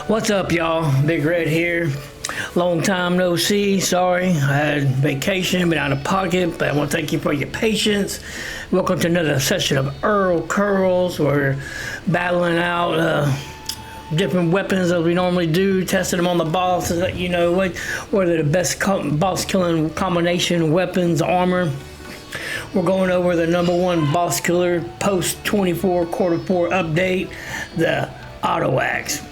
What's up, y'all? Big Red here. Long time no see. Sorry, I had vacation, been out of pocket, but I want to thank you for your patience. Welcome to another session of Earl Curls. We're battling out different weapons as we normally do, testing them on the boss to let you know what are the best boss killing combination weapons, armor. We're going over the #1 boss killer post 24 quarter 4 update, the Auto Axe.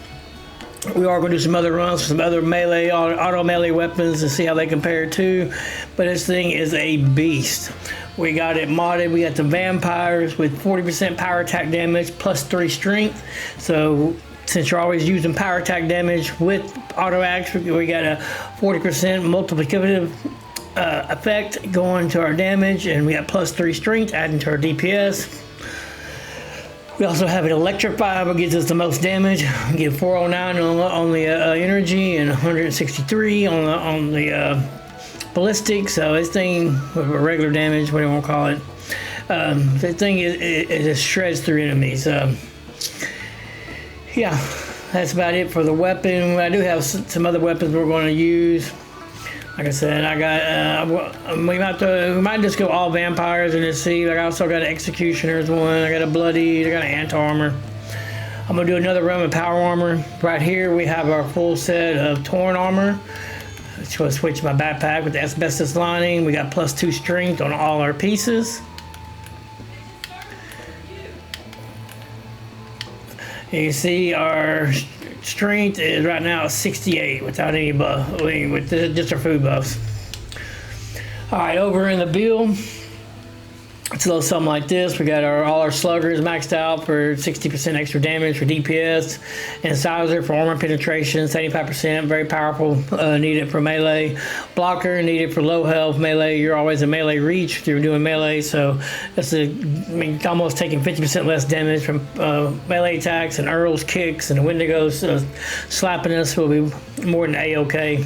We are going to do some other runs, some other melee, auto melee weapons to see how they compare too. But this thing is a beast. We got it modded. We got the vampires with 40% power attack damage plus 3 strength. So since you're always using power attack damage with Auto Axe, we got a 40% multiplicative effect going to our damage, and we got plus 3 strength adding to our DPS. We also have an electrify, which gives us the most damage. We get 409 on the energy and 163 on the ballistic. So this thing with regular damage, whatever you want to call it, this thing it just shreds through enemies. Yeah, that's about it for the weapon. I do have some other weapons we're going to use. Like I said, I got we might just go all vampires and just see. Like I also got an executioner's one. I got a bloody. I got an anti-armor. I'm gonna do another run with power armor. Right here we have our full set of Thorn armor. Let's go switch my backpack with the asbestos lining. We got plus 2 strength on all our pieces. And you see our strength is right now 68 without any buff, with just our food buffs. All right, over in the build, it's a little something like this. We got all our sluggers maxed out for 60% extra damage for DPS, and Sizer for armor penetration, 75%, very powerful, needed for melee. Blocker needed for low health melee. You're always a melee reach if you're doing melee, so that's almost taking 50% less damage from melee attacks, and Earl's kicks and the Wendigos slapping us will be more than A-okay.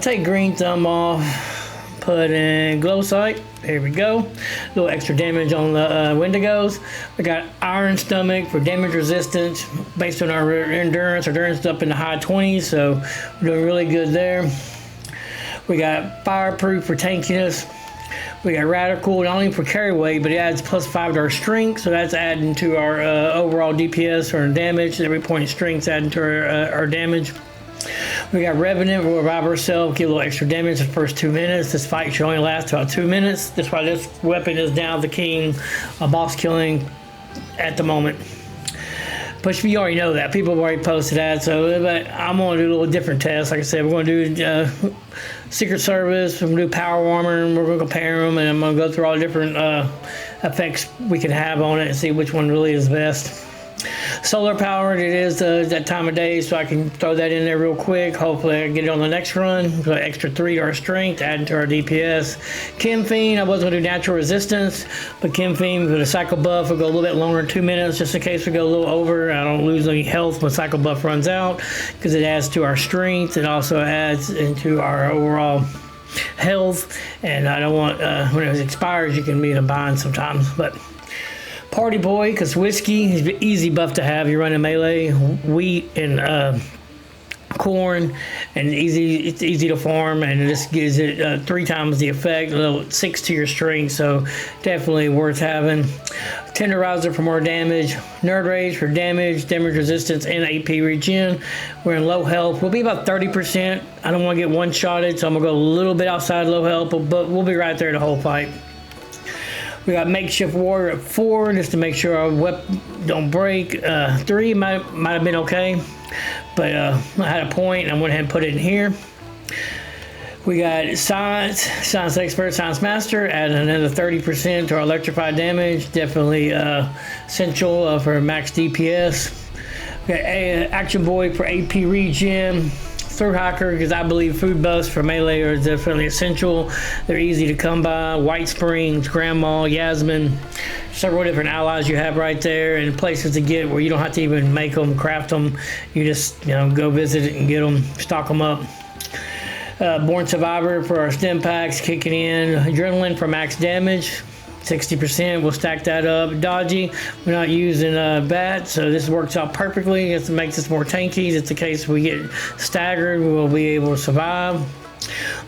Take green thumb off. Put in glow sight. There we go. A little extra damage on the Wendigos. We got iron stomach for damage resistance based on our endurance. Our endurance is up in the high 20s, so we're doing really good there. We got fireproof for tankiness. We got radical not only for carry weight, but it adds plus 5 to our strength, so that's adding to our overall DPS or damage. Every point of strength adding to our damage. We got Revenant, we'll revive ourselves, give a little extra damage the first 2 minutes. This fight should only last about 2 minutes. That's why this weapon is now the king of boss killing at the moment. But you already know that. People have already posted that. So but I'm going to do a little different test. Like I said, we're going to do Secret Service, we're going to do Power Armor, and we're going to compare them. And I'm going to go through all the different effects we can have on it and see which one really is best. Solar powered, it is that time of day, so I can throw that in there real quick. Hopefully I can get it on the next run. Put an extra 3 to our strength, adding to our DPS. Chem Fiend, I was going to do natural resistance, but Chem Fiend with a cycle buff will go a little bit longer than 2 minutes, just in case we go a little over. I don't lose any health when cycle buff runs out, because it adds to our strength. It also adds into our overall health, and I don't want, when it expires, you can be in a bind sometimes, but Party Boy, because whiskey is an easy buff to have. You're running melee, wheat, and corn, and it's easy to farm, and it just gives it 3 times the effect, a little 6 to your strength, so definitely worth having. Tenderizer for more damage, Nerd Rage for damage resistance, and AP regen. We're in low health. We'll be about 30%. I don't want to get one-shotted, so I'm going to go a little bit outside low health, but we'll be right there the whole fight. We got Makeshift Warrior at 4, just to make sure our weapon don't break. 3 might have been okay, but I had a point, and I went ahead and put it in here. We got Science Expert, Science Master, adding another 30% to our electrified damage. Definitely essential for max DPS. We got Action Boy for AP regen. Through Hacker, because I believe food buffs for melee are definitely essential. They're easy to come by. White Springs, Grandma, Yasmin, several different allies you have right there, and places to get where you don't have to even make them, craft them. You just go visit it and get them, stock them up. Born Survivor for our stim packs, kicking in. Adrenaline for max damage. 60%. We'll stack that up. Dodgy, we're not using bat, so this works out perfectly. It makes us more tanky. It's the case we get staggered, we'll be able to survive.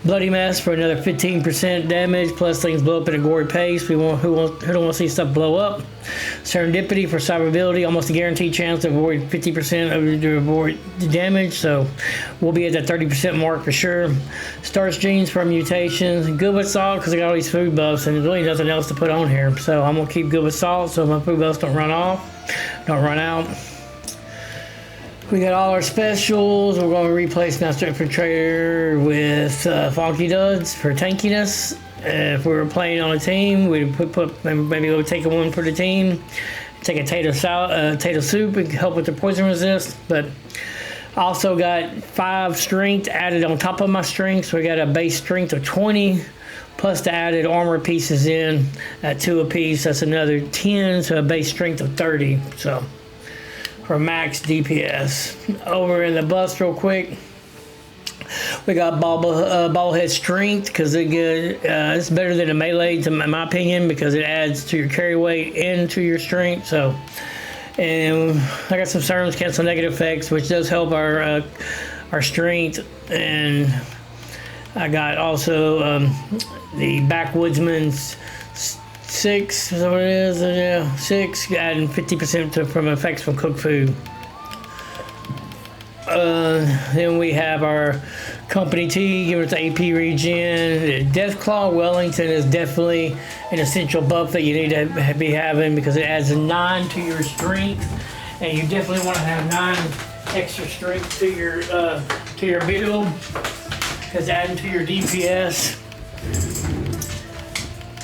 Bloody Mess for another 15% damage, plus things blow up at a gory pace. Who don't want to see stuff blow up? Serendipity for survivability, almost a guaranteed chance to avoid 50% of the avoid the damage, so we'll be at that 30% mark for sure. Starch Genes for mutations. Good with salt because I got all these food buffs and there's really nothing else to put on here, so I'm gonna keep good with salt so my food buffs don't run out. We got all our specials. We're going to replace Master Infiltrator with Funky Duds for tankiness. If we were playing on a team, we'd maybe go take one for the team. Take a tato soup and help with the poison resist. But I also got 5 strength added on top of my strength. So we got a base strength of 20 plus the added armor pieces in at 2 apiece. That's another 10, so a base strength of 30. So for max DPS. Over in the bust real quick, we got ball head strength because it's better than a melee in my opinion because it adds to your carry weight and to your strength. So, and I got some serums cancel negative effects, which does help our strength. And I got also the Backwoodsman's 6 is what it is. Yeah, 6 adding 50% from effects from cooked food. Then we have our company tea, giving us the AP regen. Deathclaw Wellington is definitely an essential buff that you need to be having because it adds a 9 to your strength, and you definitely want to have 9 extra strength to your build because adding to your DPS.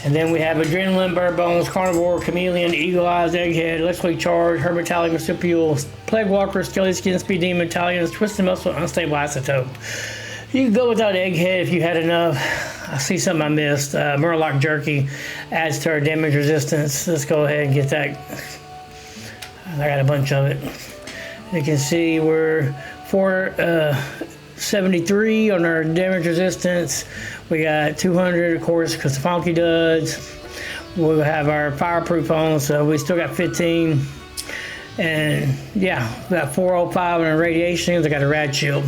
And then we have Adrenaline, Bare Bones, Carnivore, Chameleon, Eagle Eyes, Egghead, Electrically Charged, Hermitalic, Marsupial, Plague Walker, Skelly Skin, Speed Demon, Italians, Twisted Muscle, Unstable Isotope. You can go without Egghead if you had enough. I see something I missed. Murloc Jerky adds to our damage resistance. Let's go ahead and get that. I got a bunch of it. You can see we're 473 on our damage resistance. We got 200, of course, because the Funky Duds. We'll have our fireproof on, so we still got 15. And yeah, we got 405 on our radiations. I got a rad shield.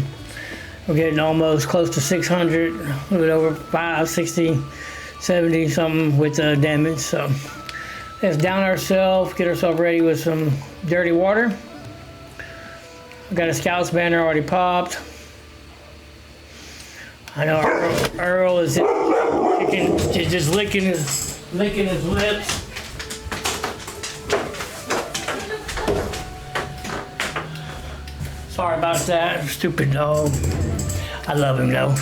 We're getting almost close to 600, a little bit over 560, 70 something with damage. So let's down ourselves, get ourselves ready with some dirty water. We got a Scout's banner already popped. I know Earl is just licking his lips. Sorry about that, stupid dog. I love him though.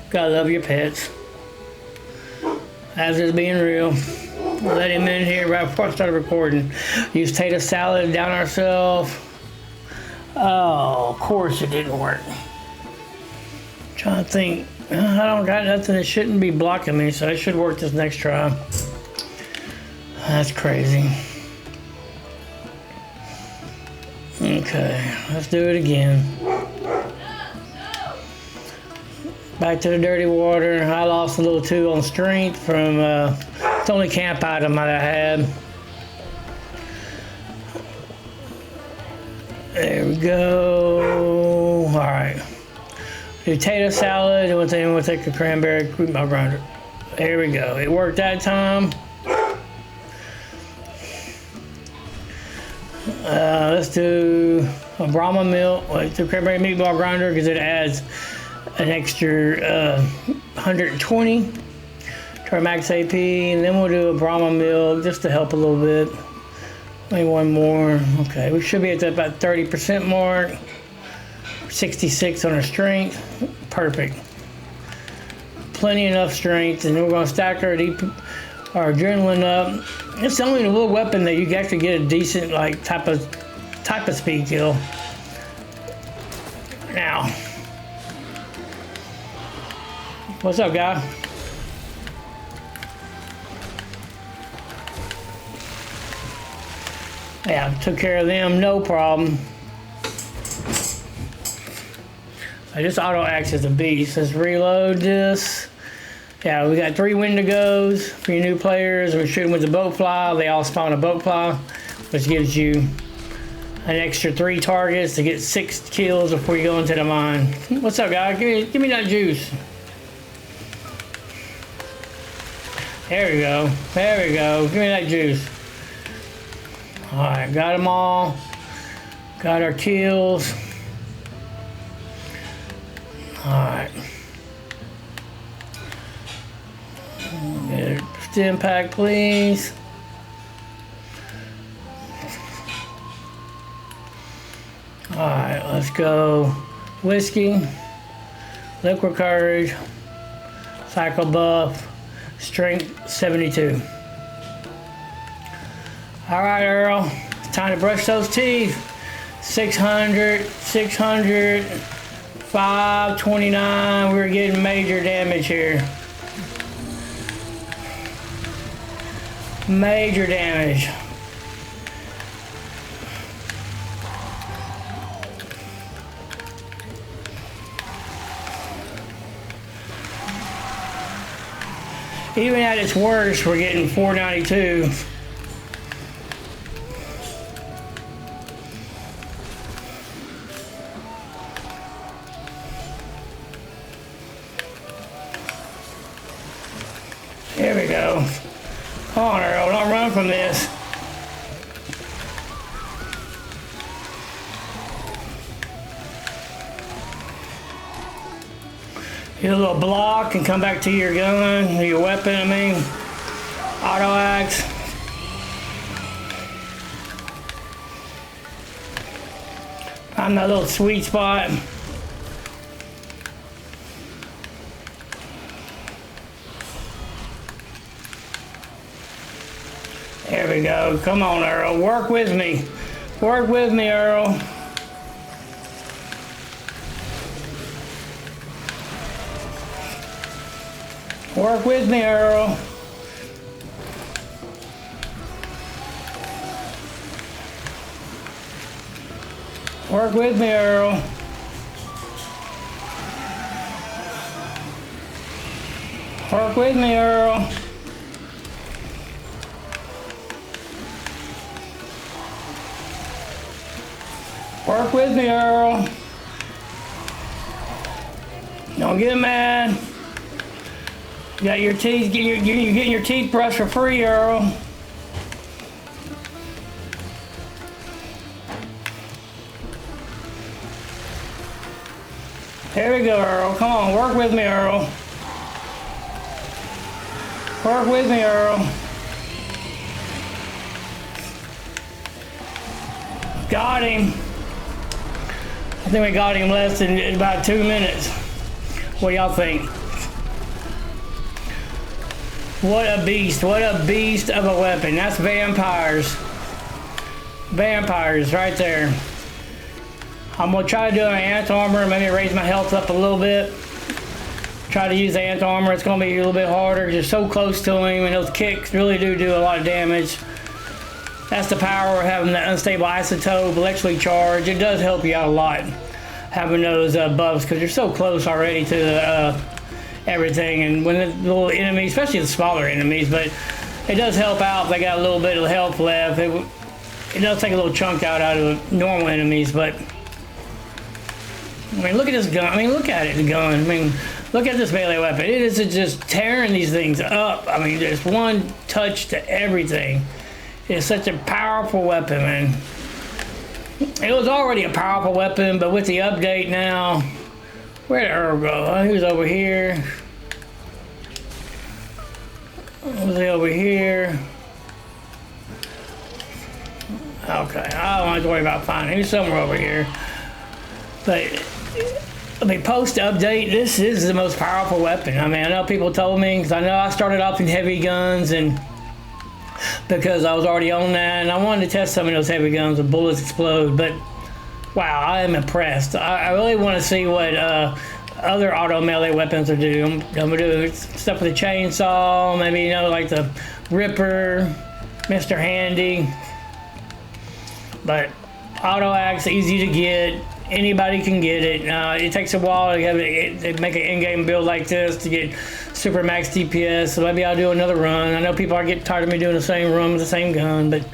Gotta love your pets. As is being real. Let him in here right before I started recording. Use tater salad down ourselves. Oh, of course it didn't work. Trying to think, I don't got nothing that shouldn't be blocking me, so it should work this next try. That's crazy. Okay, let's do it again. Back to the dirty water. I lost a little too on strength from it's the only camp item that I had. There we go. All right. Potato salad, and we'll take a cranberry milk grinder. There we go. It worked that time. Let's do a Brahma milk, like the cranberry meatball grinder, because it adds an extra 120 to our max AP, and then we'll do a Brahma milk just to help a little bit. Maybe one more. Okay, we should be at about 30% mark. 66 on our strength. Perfect. Plenty enough strength, and we're going to stack our adrenaline up. It's only a little weapon that you can actually get a decent type of speed kill. Now, what's up, guy? Yeah, took care of them, no problem. I just auto acts as a beast. Let's reload this. Yeah, we got 3 Wendigos for your new players. We're shooting with the boat fly. They all spawn a boat fly, which gives you an extra 3 targets to get 6 kills before you go into the mine. What's up, guys? Give me that juice. There we go. There we go. Give me that juice. Alright, got them all. Got our kills. Alright. Stim pack, please. Alright, let's go. Whiskey, liquid courage, cycle buff, strength 72. Alright, Earl, it's time to brush those teeth. 600, 600, 529. We're getting major damage here. Major damage. Even at its worst, we're getting 492. Here we go. Come on, Earl, don't run from this. Hit a little block and come back to your gun, or your weapon, I mean. Auto axe. Find that little sweet spot. There we go. Come on, Earl. Work with me. Work with me, Earl. Work with me, Earl. Work with me, Earl. Work with me, Earl. Work with me, Earl. Don't get mad. You got your teeth, you're getting your teeth brushed for free, Earl. There we go, Earl. Come on, work with me, Earl. Work with me, Earl. Got him. I think we got him less than about 2 minutes. What do y'all think? What a beast of a weapon. That's vampires. Vampires right there. I'm gonna try to do an ant armor, maybe raise my health up a little bit. Try to use the ant armor, it's gonna be a little bit harder. Just so close to him, and those kicks really do a lot of damage. That's the power of having that unstable isotope, electrically charged. It does help you out a lot, having those buffs, because you're so close already to everything. And when the little enemies, especially the smaller enemies, but it does help out if they got a little bit of health left. It does take a little chunk out of normal enemies, but I mean, look at this gun. I mean, look at it, the gun. I mean, look at this melee weapon. It is just tearing these things up. I mean, there's one touch to everything. It's such a powerful weapon, man. It was already a powerful weapon, but with the update now, where did Earl go? Oh, he was over here. Was he over here? Okay, I don't have to worry about finding him. He's somewhere over here. But I mean, post-update, this is the most powerful weapon. I mean, I know people told me, because I know I started off in heavy guns, and because I was already on that, and I wanted to test some of those heavy guns with bullets explode, but wow, I am impressed. I really want to see what other auto melee weapons are doing. I'm gonna do stuff with the chainsaw, maybe, you know, like the Ripper, Mr. Handy, but auto axe, easy to get. Anybody can get it. It takes a while to have it, make an in-game build like this to get super max DPS. So maybe I'll do another run. I know people are getting tired of me doing the same run with the same gun, but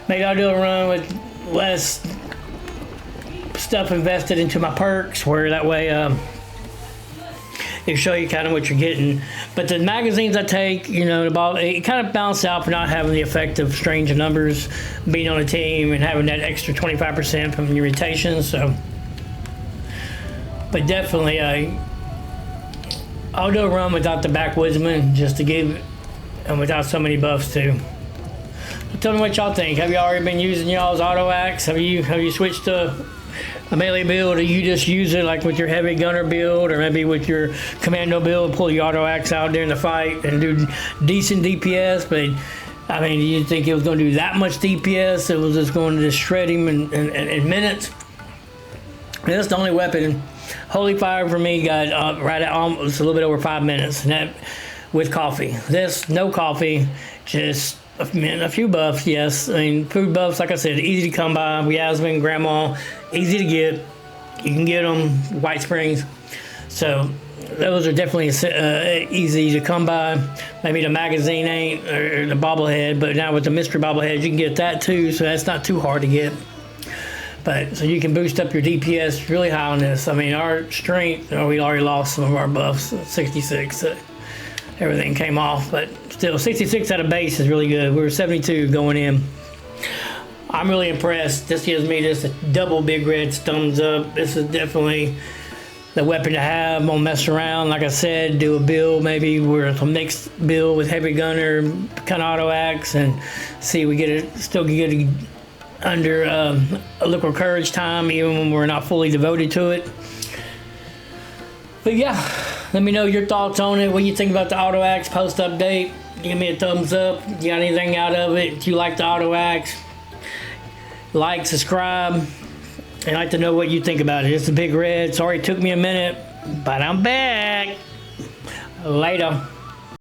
maybe I'll do a run with less stuff invested into my perks, where that way it show you kind of what you're getting. But the magazines I take, you know, it kind of balanced out for not having the effect of strange numbers, being on a team and having that extra 25% from your rotations. So, but definitely, I'll do a run without the backwoodsman just to give, and without so many buffs too. So tell me what y'all think. Have you already been using y'all's auto axe? Have you switched to a melee build, or you just use it like with your heavy gunner build, or maybe with your commando build, pull your auto axe out during the fight and do decent DPS? But I mean, do you think it was going to do that much DPS? It was just going to just shred him in minutes? And that's the only weapon. Holy Fire for me got right at almost a little bit over 5 minutes, and that with coffee. This, no coffee, just a few buffs, yes. I mean, food buffs, like I said, easy to come by. Yasmin, Grandma, easy to get. You can get them, White Springs. So those are definitely easy to come by. Maybe the magazine ain't, or the bobblehead, but now with the mystery bobblehead, you can get that too, so that's not too hard to get. But so you can boost up your DPS really high on this. I mean, our strength, we already lost some of our buffs, 66. So everything came off, but still 66 at a base is really good. We were 72 going in. I'm really impressed. This gives me just a double big red thumbs up. This is definitely the weapon to have. I'm gonna mess around, like I said, do a build maybe with a mixed build with heavy gunner, kind of auto axe, and see we get it, still get it under a liquid courage time, even when we're not fully devoted to it. But yeah, let me know your thoughts on it. What you think about the auto axe post update? Give me a thumbs up. You got anything out of it? If you like the auto axe, like, subscribe. I'd like to know what you think about it. It's a big red. Sorry it took me a minute, but I'm back. Later.